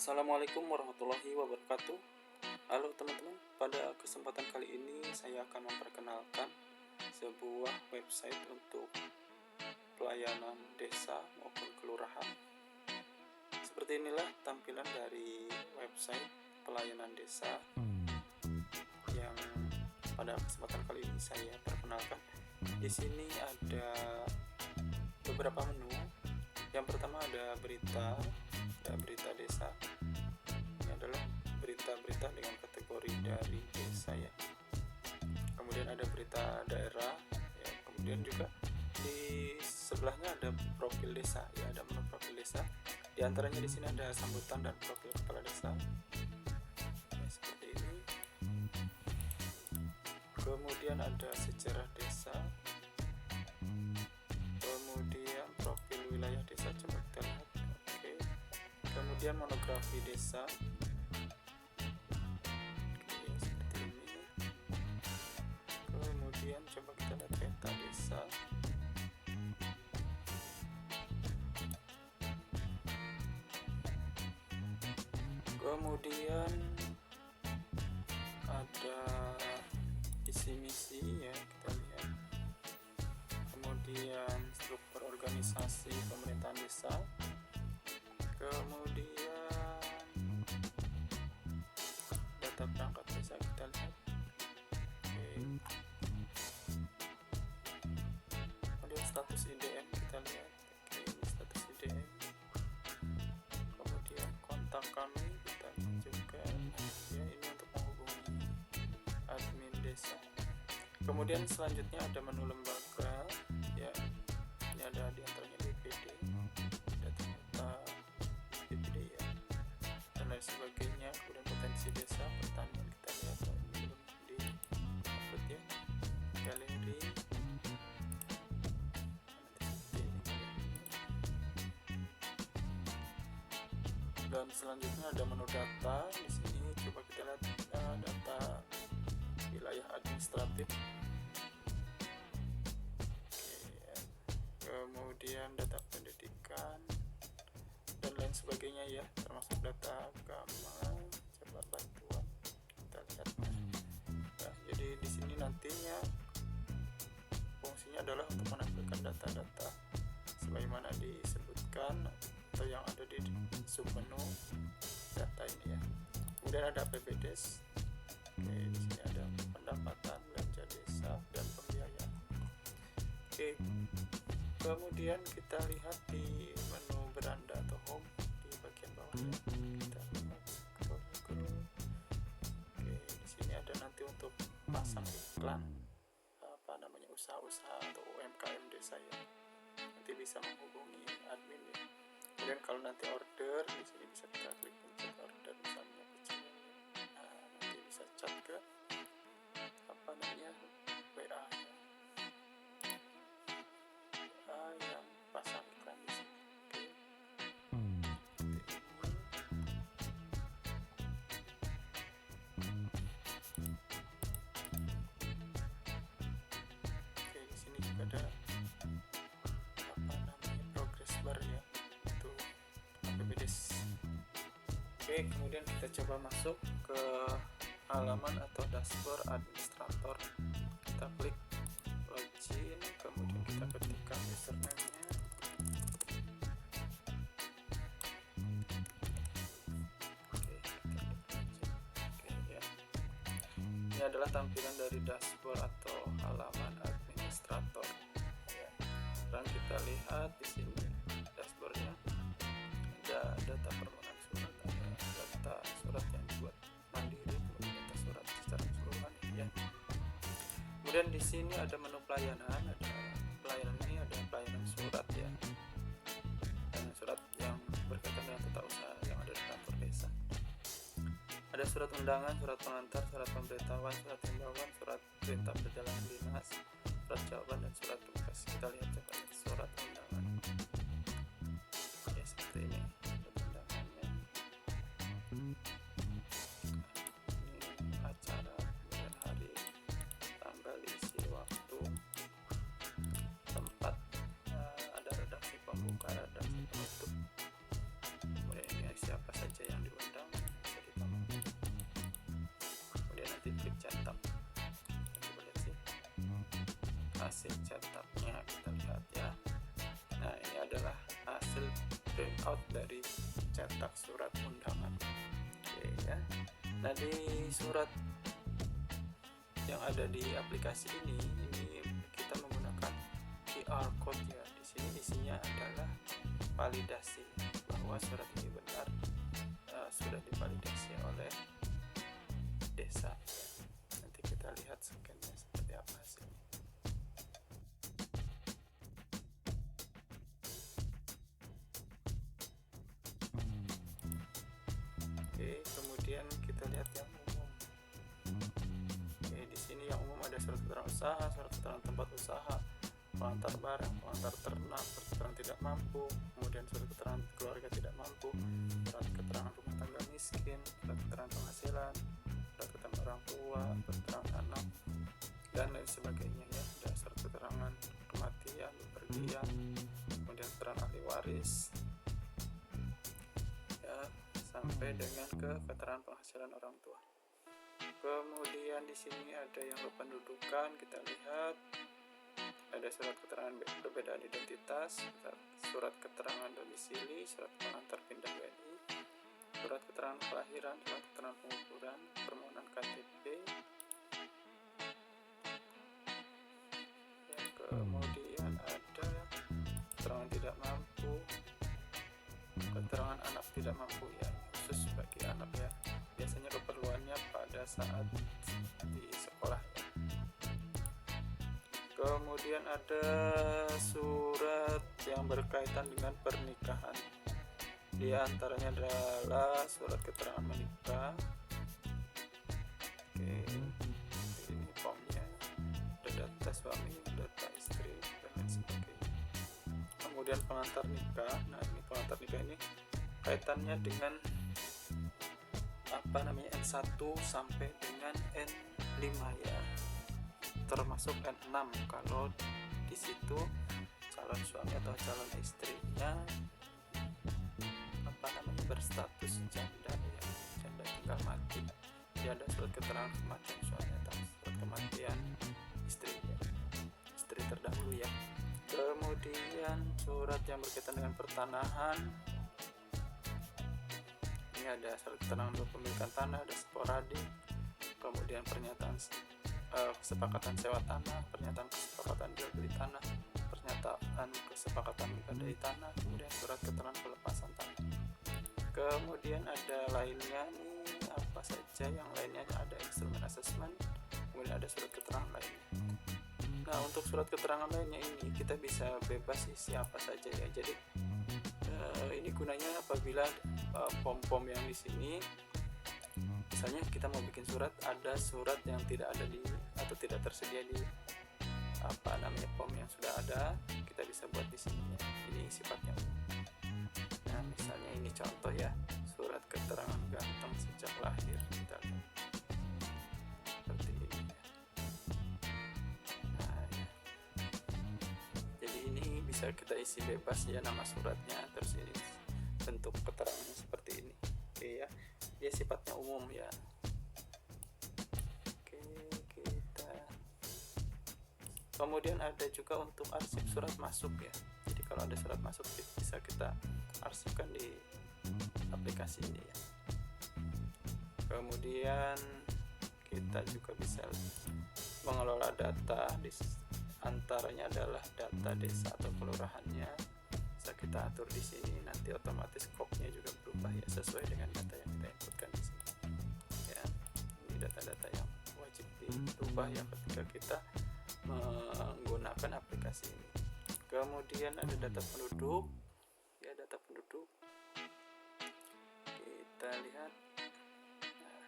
Assalamualaikum warahmatullahi wabarakatuh. Halo teman-teman, pada kesempatan kali ini saya akan memperkenalkan sebuah website untuk pelayanan desa maupun kelurahan. Seperti inilah tampilan dari website pelayanan desa yang pada kesempatan kali ini saya perkenalkan. Di sini ada beberapa menu. Yang pertama ada berita desa. Ini adalah berita-berita dengan kategori dari desa ya. Kemudian ada berita daerah ya. Kemudian juga di sebelahnya ada profil desa ya, ada menu profil desa. Di antaranya di sini ada sambutan dan profil kepala desa ya, seperti ini. Kemudian ada sejarah desa, kemudian profil wilayah desa, coba kita lihat. Oke. Kemudian monografi desa. Oke, seperti ini. Kemudian coba kita lihat peta desa. Kemudian ada visi misi ya, kita lihat. Kemudian struktur organisasi pemerintahan desa. Kemudian data perangkat desa, kita lihat. Oke. Kemudian status IDM, kita lihat. Oke, ini status IDM. Kemudian kontak kami, kita lihat juga ya, ini untuk menghubungi admin desa. Kemudian selanjutnya ada menu lembaga ya, ini ada di antaranya BPD, data BPD ya, dan lain sebagainya. Kemudian potensi desa pertanian, kita lihat ini belum di upload ya, galeri. Dan selanjutnya ada menu data. Di sini coba kita lihat data wilayah administratif. Kemudian data pendidikan dan lain sebagainya ya, termasuk data agama, coba bantuan, kita lihat. Nah, jadi di sini nantinya fungsinya adalah untuk menampilkan data-data sebagaimana disebutkan atau yang ada di submenu data ini ya. Kemudian ada PBDes. Oke, di sini ada pendapatan, belanja desa, dan pembiayaan. Oke. Kemudian kita lihat di menu beranda atau home di bagian bawah ya. Kita lihat scroll. Oke, di sini ada nanti untuk pasang iklan usaha-usaha atau UMKM desa ya. Nanti bisa menghubungi admin ya. Kemudian kalau nanti order, di sini bisa kita klik pencet order misalnya kecil. Nah, nanti bisa chat ke WA ya. Yang pasang iklan di sini. Oke, di sini juga ada progress bar ya, itu APBDes. Oke, kemudian kita coba masuk ke halaman atau dashboard administrator. Kita klik login, kemudian kita ketikkan username-nya. Oke, ya. Ini adalah tampilan dari dashboard atau halaman administrator ya. Dan kita lihat di sini dashboardnya ada data permohonan surat, ada data surat yang dibuat mandiri, kemudian data surat secara keseluruhan ya. Kemudian di sini ada menu pelayanan, ada pelayanan ini ada pelayanan surat ya, pelayanan surat yang berkaitan dengan tata usaha yang ada di kantor desa. Ada surat undangan, surat pengantar, surat pemberitahuan, surat himbauan, surat perintah perjalanan dinas, surat jawaban, dan surat tugas. Kita lihat coba surat undangan ya, seperti ini surat undangannya. Ini acara, kemudian hari, tanggal, isi, waktu, tempat, ada redaksi pembuka, redaksi penutup, kemudian ini siapa saja yang dibuat. nanti klik cetak. Coba lihat sih hasil cetaknya, kita lihat ya. Nah, ini adalah hasil printout dari cetak surat undangan. Oke ya. Nah, di surat yang ada di aplikasi ini kita menggunakan QR code ya. Di sini isinya adalah validasi bahwa surat ini benar sudah divalidasi oleh desa. Nanti kita lihat scan-nya seperti apa hasilnya. Oke, kemudian kita lihat yang umum. Oke, di sini yang umum ada surat keterangan usaha, surat keterangan tempat usaha, pengantar barang, pengantar ternak, surat keterangan tidak mampu, kemudian surat keterangan keluarga tidak mampu, surat keterangan rumah tangga miskin, surat keterangan penghasilan, surat keterangan orang tua, surat keterangan anak, dan lain sebagainya ya. Ada surat keterangan kematian, bepergian, kemudian keterangan ahli waris ya, sampai dengan ke keterangan penghasilan orang tua. Kemudian di sini ada yang kependudukan, kita lihat ada surat keterangan perbedaan identitas, surat keterangan domisili, surat pengantar pindah WNI, surat keterangan kelahiran, surat keterangan pengukuran, permohonan KTP ya, kemudian ada keterangan tidak mampu, keterangan anak tidak mampu ya, khusus bagi anak ya, biasanya keperluannya pada saat di sekolah ya. Kemudian ada surat yang berkaitan dengan pernikahan, di antaranya adalah surat keterangan menikah. Oke, ini formnya, ada data suami, data istri, dan lain sebagainya. Kemudian pengantar nikah. Nah, ini pengantar nikah ini kaitannya dengan N1 sampai dengan N5 ya, termasuk N6 kalau di situ calon suami atau calon istrinya berstatus janda ya, janda tinggal mati. Dia ada surat keterangan kematian suami atau surat kematian istrinya, istri terdahulu ya. Kemudian surat yang berkaitan dengan pertanahan, ini ada surat keterangan kepemilikan tanah, ada sporadik, kemudian pernyataan kesepakatan sewa tanah, pernyataan kesepakatan jual beli tanah, pernyataan kesepakatan mengadai tanah, kemudian surat keterangan pelepasan tanah. Kemudian ada lainnya nih, apa saja yang lainnya, ada instrumen asesmen, kemudian ada surat keterangan lainnya. Nah, untuk surat keterangan lainnya ini kita bisa bebas isi apa saja ya. Jadi ini gunanya apabila pom-pom yang di sini, misalnya kita mau bikin surat, ada surat yang tidak ada di atau tidak tersedia di pom yang sudah ada, kita bisa buat di sini ya. Ini sifatnya. Nah, misalnya ini contoh ya, surat keterangan gantung sejak lahir, kita lihat seperti ini ya. Nah, ya. Jadi ini bisa kita isi bebas ya nama suratnya, terus ini bentuk keterangannya seperti ini. Oke ya, dia sifatnya umum ya. Oke, kita kemudian ada juga untuk arsip surat masuk ya. Jadi kalau ada surat masuk bisa kita arsipkan di aplikasi ini ya. Kemudian kita juga bisa mengelola data, di antaranya adalah data desa atau kelurahannya. Bisa kita atur di sini, nanti otomatis scope-nya juga berubah ya sesuai dengan data yang kita inputkan di sini. Ya, ini data-data yang wajib dirubah ya ketika kita menggunakan aplikasi ini. Kemudian ada data penduduk ya, data penduduk kita lihat. Nah,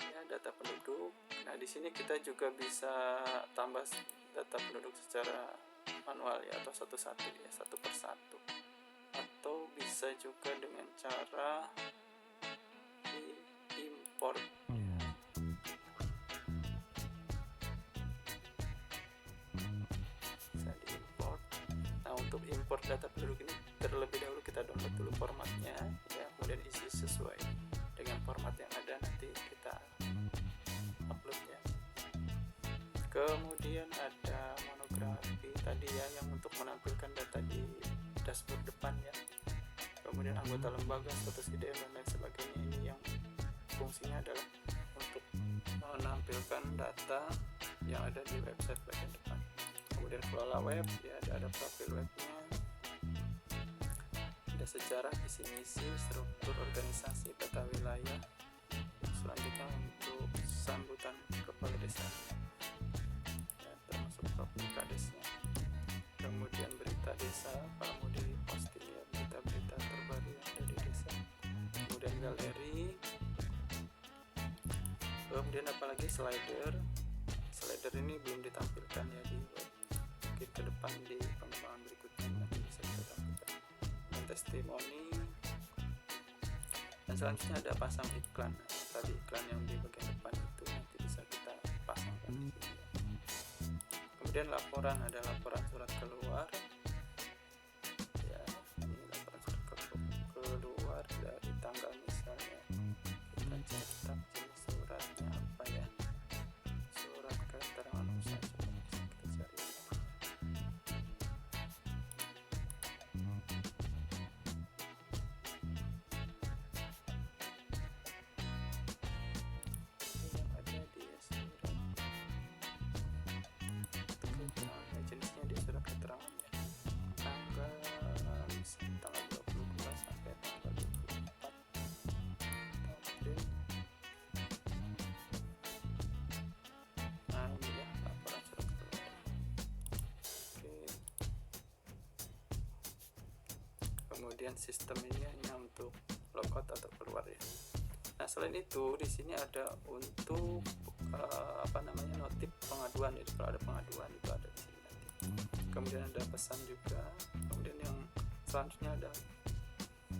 ya data penduduk. Nah, di sini kita juga bisa tambah data penduduk secara manual ya, atau satu-satu ya, satu persatu, atau bisa juga dengan cara import ya. Bisa diimport. Nah, untuk import data penduduk ini terlebih dahulu kita download dulu formatnya ya, kemudian isi sesuai dengan format yang ada, nanti kita Kemudian ada monografi tadi ya, yang untuk menampilkan data di dashboard depan ya. Kemudian anggota lembaga, status IDM dan lain sebagainya, ini yang fungsinya adalah untuk menampilkan data yang ada di website bagian depan. Kemudian kelola web ya, ada profil webnya, ada sejarah, visi misi, struktur organisasi, peta wilayah. Selanjutnya untuk sambutan kepala desa ya, termasuk profil kadesnya. Kemudian berita desa, kalau mau di posting ya, berita-berita terbaru yang ada di desa. Kemudian galeri, kemudian apalagi slider ini belum ditampilkan ya di web, mungkin ke depan di pengembangan berikutnya nanti bisa kita tampilkan. Dan testimoni, dan selanjutnya ada pasang iklan. Tadi iklan yang di bagian depan itu nanti bisa kita pasangkan di sini. Kemudian laporan, ada laporan surat keluar ya, ini laporan surat keluar dari tanggal, misalnya kita cetak jenis suratnya apa ya, surat keterangan usaha, coba bisa kita cari. Yang ada di surat keterangan, jenisnya di surat keterangannya tanggal, misalnya tanggal 22 sampai tanggal 24. Kemudian nah ini ya laporan surat keluar. Oke. Kemudian sistem ini hanya untuk logout atau keluar ya. Nah selain itu di sini ada untuk notif pengaduan, jadi kalau ada pengaduan itu ada di sini nanti. Kemudian ada pesan juga. Kemudian yang selanjutnya ada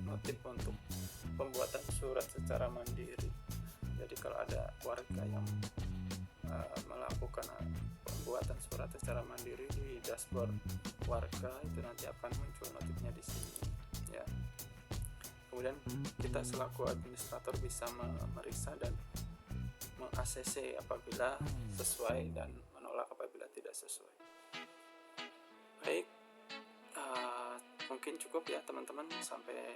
notif untuk pembuatan surat secara mandiri. Jadi kalau ada warga yang melakukan pembuatan surat secara mandiri di dashboard warga, itu nanti akan muncul notifnya di sini ya. Kemudian kita selaku administrator bisa memeriksa dan meng-ACC apabila sesuai dan menolak apabila tidak sesuai. Baik, mungkin cukup ya teman-teman, sampai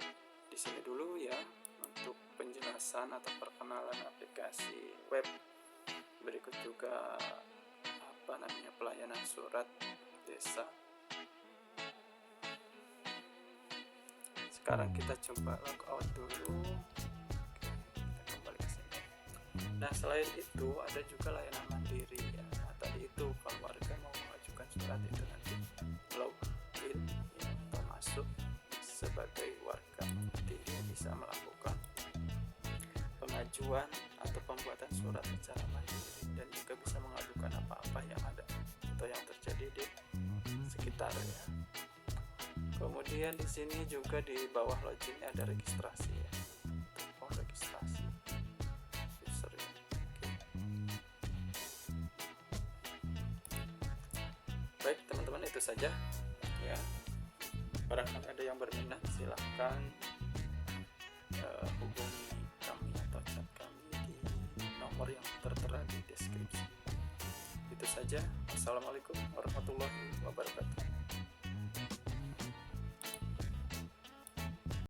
di sini dulu ya untuk penjelasan atau perkenalan aplikasi web. Berikut juga pelayanan surat desa. Sekarang kita coba log out dulu. Kita kembali ke sini. Nah selain itu ada juga layanan mandiri ya. Nah tadi itu kalau warga mau mengajukan surat itu nanti login ya, atau masuk sebagai warga, nanti dia bisa melakukan pengajuan atau pembuatan surat secara mandiri dan juga bisa mengadukan apa-apa yang ada atau yang terjadi di sekitar ya. Kemudian di sini juga di bawah login ada registrasi ya. Untuk registrasi user ya. Baik teman-teman, itu saja ya. Barangkali ada yang berminat silahkan hubungi kami atau chat kami di nomor yang tertera di deskripsi. Itu saja. Assalamualaikum warahmatullahi wabarakatuh.